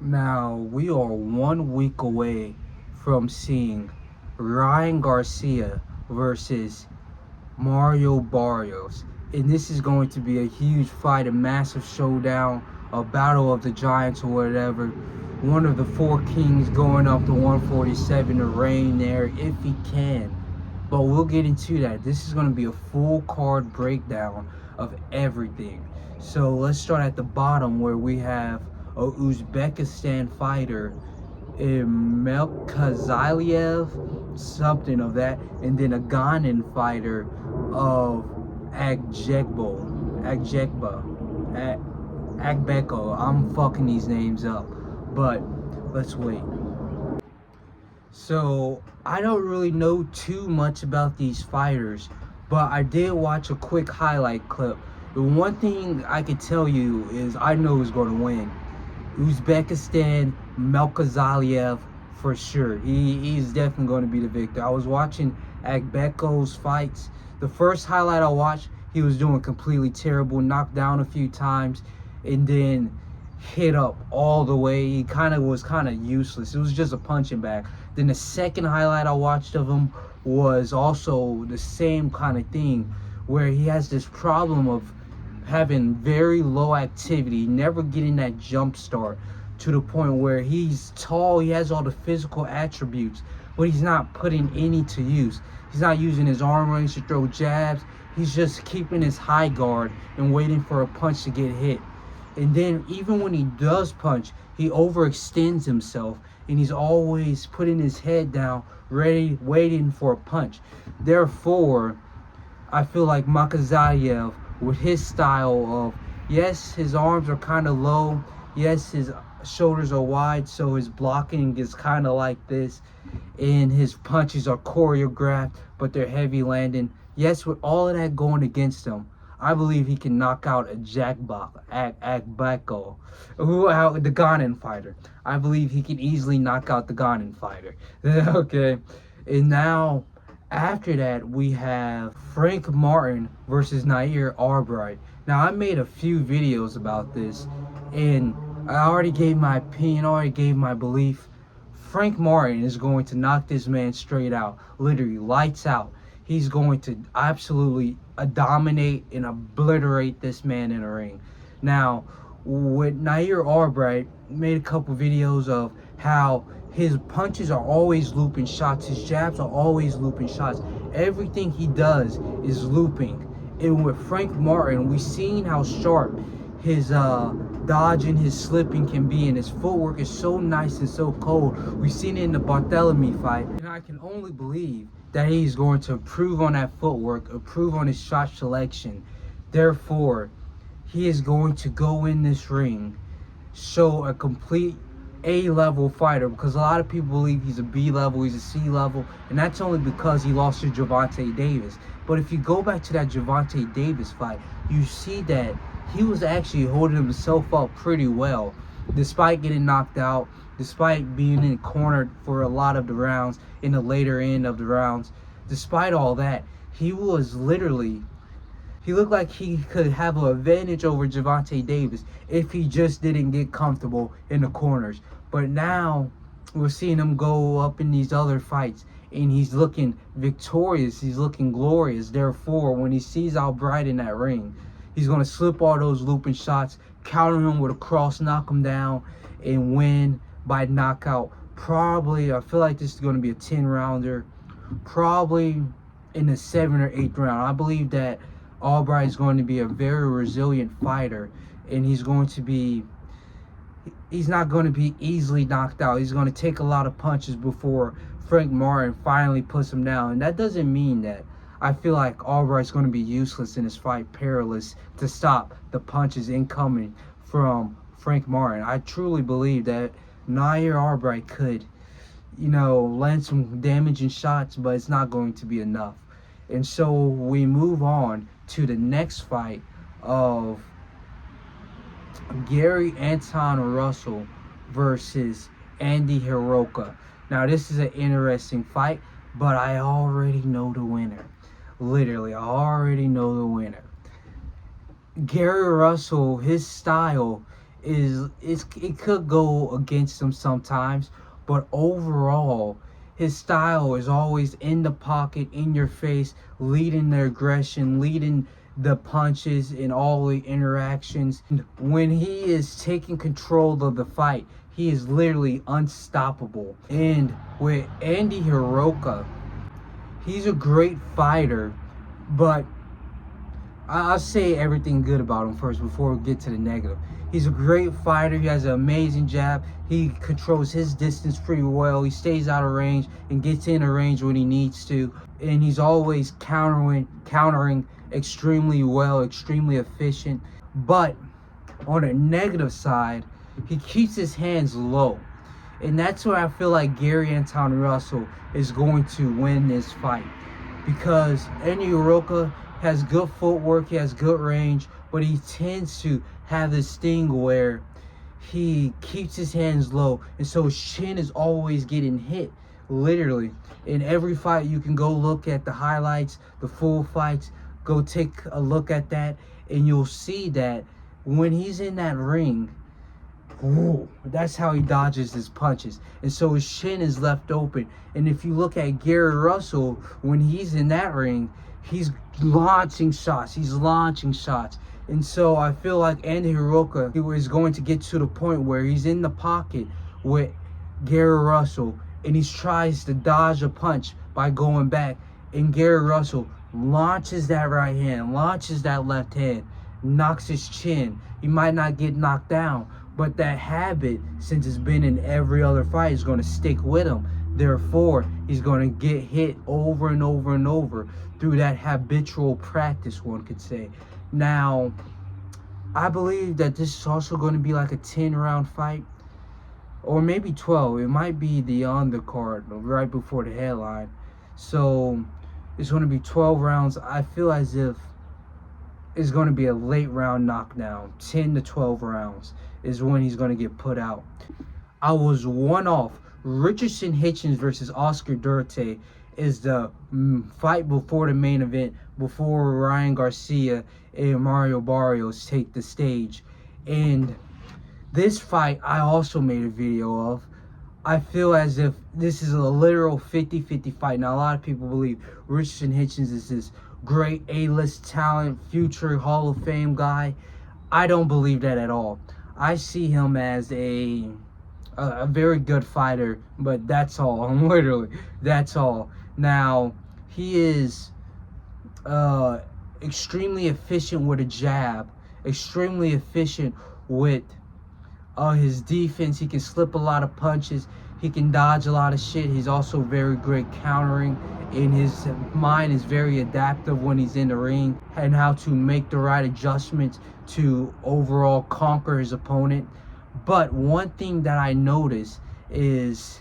Now, we are 1 week away from seeing Ryan Garcia versus Mario Barrios. And this is going to be a huge fight, a massive showdown, a battle of the giants or whatever. One of the four kings going up to 147 to reign there if he can. But we'll get into that. This is going to be a full card breakdown of everything. So let's start at the bottom where we have a Uzbekistan fighter, Melkazaliev, something of that, and then a Ghanan fighter of Agbeko. I'm fucking these names up, but let's wait. So I don't really know too much about these fighters, but I did watch a quick highlight clip. The one thing I can tell you is I know who's going to win. Uzbekistan, Melkazaliev for sure. He's definitely going to be the victor. I was watching Agbeko's fights. The first highlight I watched, he was doing completely terrible, knocked down a few times, and then hit up all the way. He was kind of useless. It was just a punching bag. Then the second highlight I watched of him was also the same kind of thing, where he has this problem of having very low activity, never getting that jump start to the point where he's tall, he has all the physical attributes, but he's not putting any to use. He's not using his arm range to throw jabs. He's just keeping his high guard and waiting for a punch to get hit. And then even when he does punch, he overextends himself and he's always putting his head down, ready, waiting for a punch. Therefore, I feel like Makazayev, with his style of, yes, his arms are kind of low, yes, his shoulders are wide, so his blocking is kind of like this, and his punches are choreographed, but they're heavy landing. Yes, with all of that going against him, I believe he can knock out a Agbeko, the Ghanan fighter. I believe he can easily knock out the Ghanan fighter. Okay, and now after that, we have Frank Martin versus Nair Albright. Now, I made a few videos about this, and I already gave my opinion, already gave my belief. Frank Martin is going to knock this man straight out, literally lights out. He's going to absolutely dominate and obliterate this man in the ring. Now, with Nair Albright, made a couple videos of how his punches are always looping shots. His jabs are always looping shots. Everything he does is looping. And with Frank Martin, we've seen how sharp his dodging, his slipping can be, and his footwork is so nice and so cold. We've seen it in the Barthélemy fight, and I can only believe that he's going to improve on that footwork, improve on his shot selection. Therefore, he is going to go in this ring, show a complete A-level fighter, because a lot of people believe he's a B-level, he's a C-level, and that's only because he lost to Gervonta Davis. But if you go back to that Gervonta Davis fight, you see that he was actually holding himself up pretty well, despite getting knocked out, despite being in cornered for a lot of the rounds, in the later end of the rounds. Despite all that, he was literally, he looked like he could have an advantage over Gervonta Davis if he just didn't get comfortable in the corners. But now we're seeing him go up in these other fights, and he's looking victorious, he's looking glorious. Therefore, when he sees Albright in that ring, he's going to slip all those looping shots, counter him with a cross, knock him down, and win by knockout. Probably, I feel like this is going to be a 10-rounder, probably in the 7th or 8th round. I believe that Albright is going to be a very resilient fighter, and he's not going to be easily knocked out. He's going to take a lot of punches before Frank Martin finally puts him down. And that doesn't mean that I feel like Albright's going to be useless in this fight, perilous to stop the punches incoming from Frank Martin. I truly believe that Nair Albright could, land some damaging shots, but it's not going to be enough. And so we move on to the next fight of Gary Anton Russell versus Andy Hiroka. Now, this is an interesting fight, but I already know the winner. Literally, I already know the winner. Gary Russell, his style it could go against him sometimes, but overall his style is always in the pocket, in your face, leading the aggression, leading the punches in all the interactions. When he is taking control of the fight, he is literally unstoppable. And with Andy Hiroka, he's a great fighter, but I'll say everything good about him first before we get to the negative. He's a great fighter. He has an amazing jab. He controls his distance pretty well. He stays out of range and gets in a range when he needs to. And he's always countering extremely well, extremely efficient. But on the negative side, he keeps his hands low. And that's where I feel like Gary Anton Russell is going to win this fight. Because Andy Hiroka has good footwork, he has good range, but he tends to have this thing where he keeps his hands low, and so his chin is always getting hit. Literally, in every fight, you can go look at the highlights, the full fights, go take a look at that, and you'll see that when he's in that ring, ooh, that's how he dodges his punches. And so his chin is left open. And if you look at Gary Russell, when he's in that ring, he's launching shots. He's launching shots. And so I feel like Andy Hiroka is going to get to the point where he's in the pocket with Gary Russell and he tries to dodge a punch by going back. And Gary Russell launches that right hand, launches that left hand, knocks his chin. He might not get knocked down, but that habit, since it's been in every other fight, is going to stick with him. Therefore, he's going to get hit over and over and over through that habitual practice, one could say. Now, I believe that this is also going to be like a 10-round fight, or maybe 12. It might be the undercard right before the headline. So it's going to be 12 rounds. I feel as if it's going to be a late round knockdown. 10 to 12 rounds is when he's going to get put out. I was one off. Richardson Hitchens versus Oscar Duarte is the fight before the main event, before Ryan Garcia and Mario Barrios take the stage. And this fight I also made a video of. I feel as if this is a literal 50-50 fight. Now, a lot of people believe Richardson Hitchens is this great A-list talent, future Hall of Fame guy. I don't believe that at all. I see him as a very good fighter, but that's all. Literally, that's all. Now, he is extremely efficient with a jab, extremely efficient with his defense. He can slip a lot of punches. He can dodge a lot of shit. He's also very great countering, and his mind is very adaptive when he's in the ring and how to make the right adjustments to overall conquer his opponent. But one thing that I notice is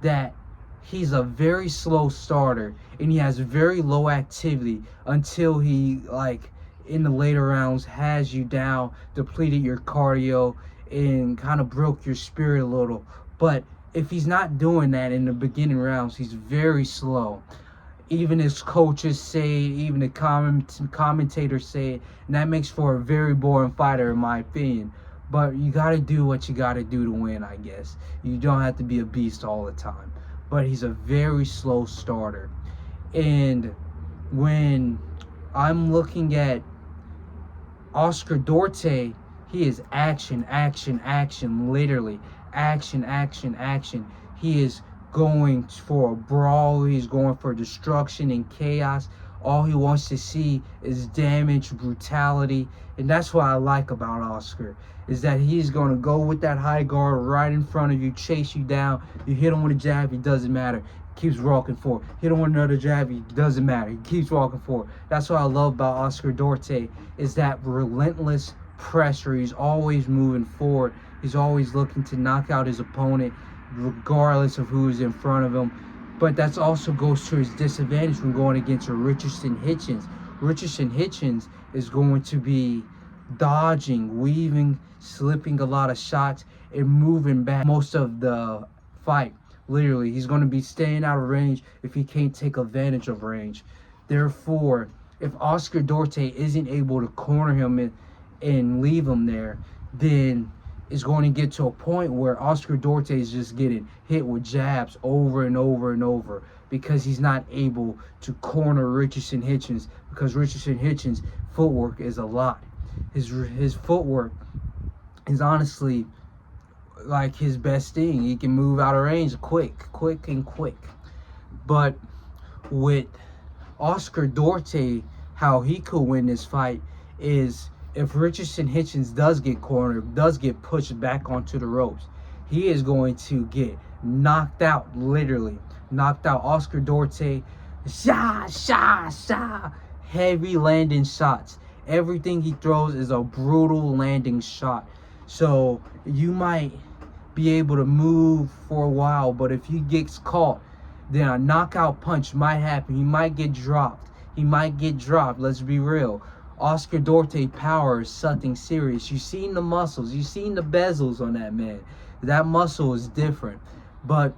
that he's a very slow starter and he has very low activity until he, like, in the later rounds has you down, depleted your cardio, and kind of broke your spirit a little. But if he's not doing that in the beginning rounds, he's very slow. Even his coaches say it, even the commentators say it, and that makes for a very boring fighter in my opinion. But you got to do what you got to do to win, I guess. You don't have to be a beast all the time. But he's a very slow starter. And when I'm looking at Oscar Duarte, he is action, action, action, literally. Action, action, action. He is going for a brawl. He's going for destruction and chaos. All he wants to see is damage, brutality. And that's what I like about Oscar, is that he's going to go with that high guard right in front of you, chase you down. You hit him with a jab, it doesn't matter. He keeps walking forward. Hit him with another jab, it doesn't matter. He keeps walking forward. That's what I love about Oscar Duarte, is that relentless pressure. He's always moving forward. He's always looking to knock out his opponent, regardless of who's in front of him. But that also goes to his disadvantage when going against a Richardson Hitchens. Richardson Hitchens is going to be dodging, weaving, slipping a lot of shots, and moving back most of the fight. Literally, he's going to be staying out of range if he can't take advantage of range. Therefore, if Oscar Duarte isn't able to corner him and leave him there, then is going to get to a point where Oscar Duarte is just getting hit with jabs over and over and over because he's not able to corner Richardson Hitchens, because Richardson Hitchens' footwork is a lot. His footwork is honestly like his best thing. He can move out of range quick. But with Oscar Duarte, how he could win this fight is if Richardson Hitchens does get cornered, does get pushed back onto the ropes, he is going to get knocked out, literally knocked out. Oscar Duarte, heavy landing shots. Everything he throws is a brutal landing shot. So you might be able to move for a while, but if he gets caught, then a knockout punch might happen. He might get dropped. Let's be real. Oscar Duarte power is something serious. You've seen the muscles. You've seen the bezels on that man. That muscle is different. But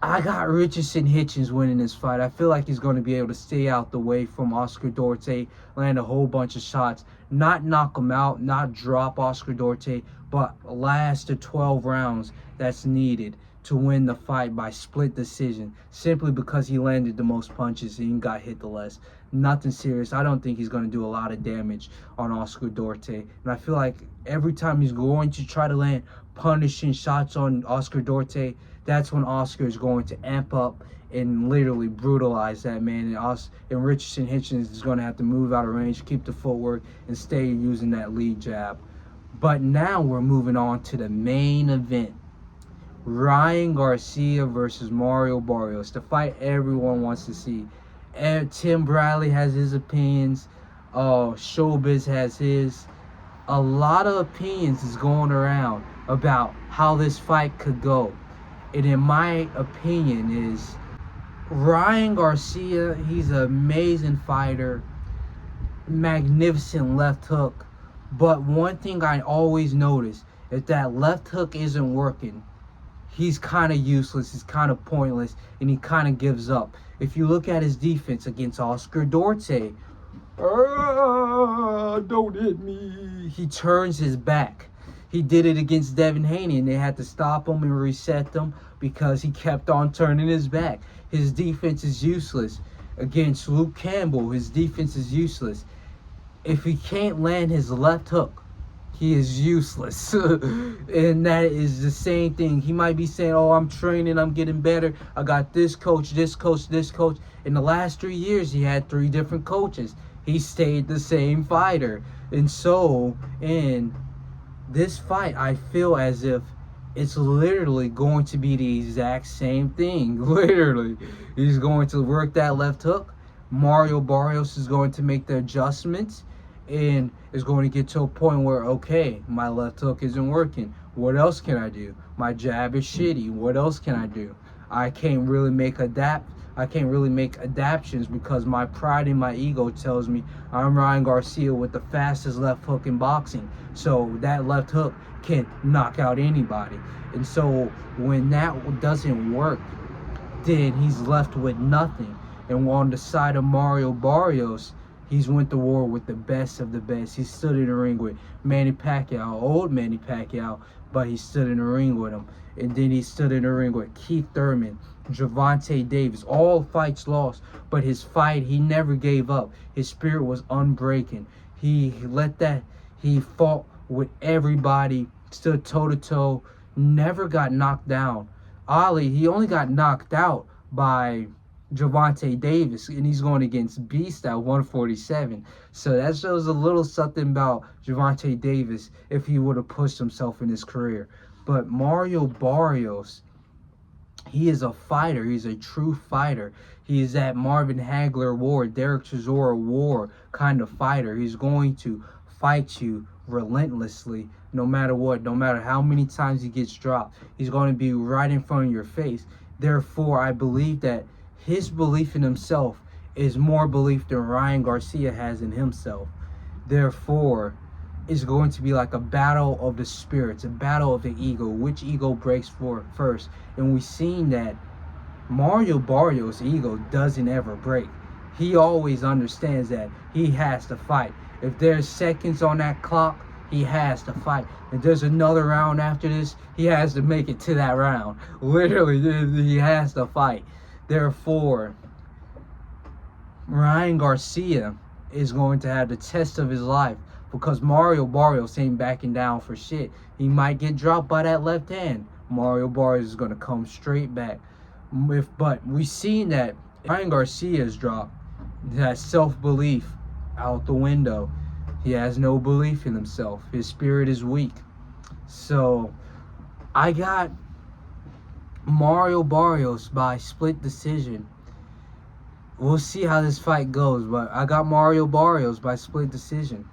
I got Richardson Hitchens winning this fight. I feel like he's going to be able to stay out the way from Oscar Duarte, land a whole bunch of shots, not knock him out, not drop Oscar Duarte, but last the 12 rounds that's needed to win the fight by split decision, simply because he landed the most punches and he got hit the less. Nothing serious. I don't think he's going to do a lot of damage on Oscar Duarte. And I feel like every time he's going to try to land punishing shots on Oscar Duarte, that's when Oscar is going to amp up and literally brutalize that man. And Richardson Hitchens is going to have to move out of range, keep the footwork, and stay using that lead jab. But now we're moving on to the main event. Ryan Garcia versus Mario Barrios, the fight everyone wants to see. And Tim Bradley has his opinions. Showbiz has his. A lot of opinions is going around about how this fight could go. And in my opinion is Ryan Garcia, he's an amazing fighter. Magnificent left hook. But one thing I always notice, if that left hook isn't working, he's kind of useless, he's kind of pointless, and he kind of gives up. If you look at his defense against Oscar Duarte, don't hit me, he turns his back. He did it against Devin Haney, and they had to stop him and reset him because he kept on turning his back. His defense is useless. Against Luke Campbell, his defense is useless. If he can't land his left hook, he is useless. And that is the same thing. He might be saying, oh, I'm training, I'm getting better, I got this coach, this coach, this coach. In the last 3 years, he had 3 different coaches. He stayed the same fighter. And so, in this fight, I feel as if it's literally going to be the exact same thing. Literally. He's going to work that left hook. Mario Barrios is going to make the adjustments and is going to get to a point where, okay, my left hook isn't working. What else can I do? My jab is shitty. What else can I do? I can't really make adaptions because my pride and my ego tells me I'm Ryan Garcia with the fastest left hook in boxing. So that left hook can knock out anybody. And so when that doesn't work, then he's left with nothing. And on the side of Mario Barrios, he's went to war with the best of the best. He stood in the ring with Manny Pacquiao, old Manny Pacquiao, but he stood in the ring with him. And then he stood in the ring with Keith Thurman, Gervonta Davis, all fights lost. But his fight, he never gave up. His spirit was unbreaking. He fought with everybody, stood toe-to-toe, never got knocked down. Ali, he only got knocked out by Gervonta Davis, and he's going against Beast at 147. So that shows a little something about Gervonta Davis if he would have pushed himself in his career. But Mario Barrios, he is a fighter. He's a true fighter. He is that Marvin Hagler war, Derek Chisora war kind of fighter. He's going to fight you relentlessly, no matter what, no matter how many times he gets dropped. He's going to be right in front of your face. Therefore, I believe that his belief in himself is more belief than Ryan Garcia has in himself. Therefore, it's going to be like a battle of the spirits, a battle of the ego. Which ego breaks first? And we've seen that Mario Barrios' ego doesn't ever break. He always understands that he has to fight. If there's seconds on that clock, He has to fight. If there's another round after this, he has to make it to that round. Literally, he has to fight. Therefore, Ryan Garcia is going to have the test of his life because Mario Barrios ain't backing down for shit. He might get dropped by that left hand. Mario Barrios is going to come straight back. But we've seen that Ryan Garcia's dropped. That self-belief out the window. He has no belief in himself. His spirit is weak. So I got Mario Barrios by split decision. We'll see how this fight goes, but I got Mario Barrios by split decision.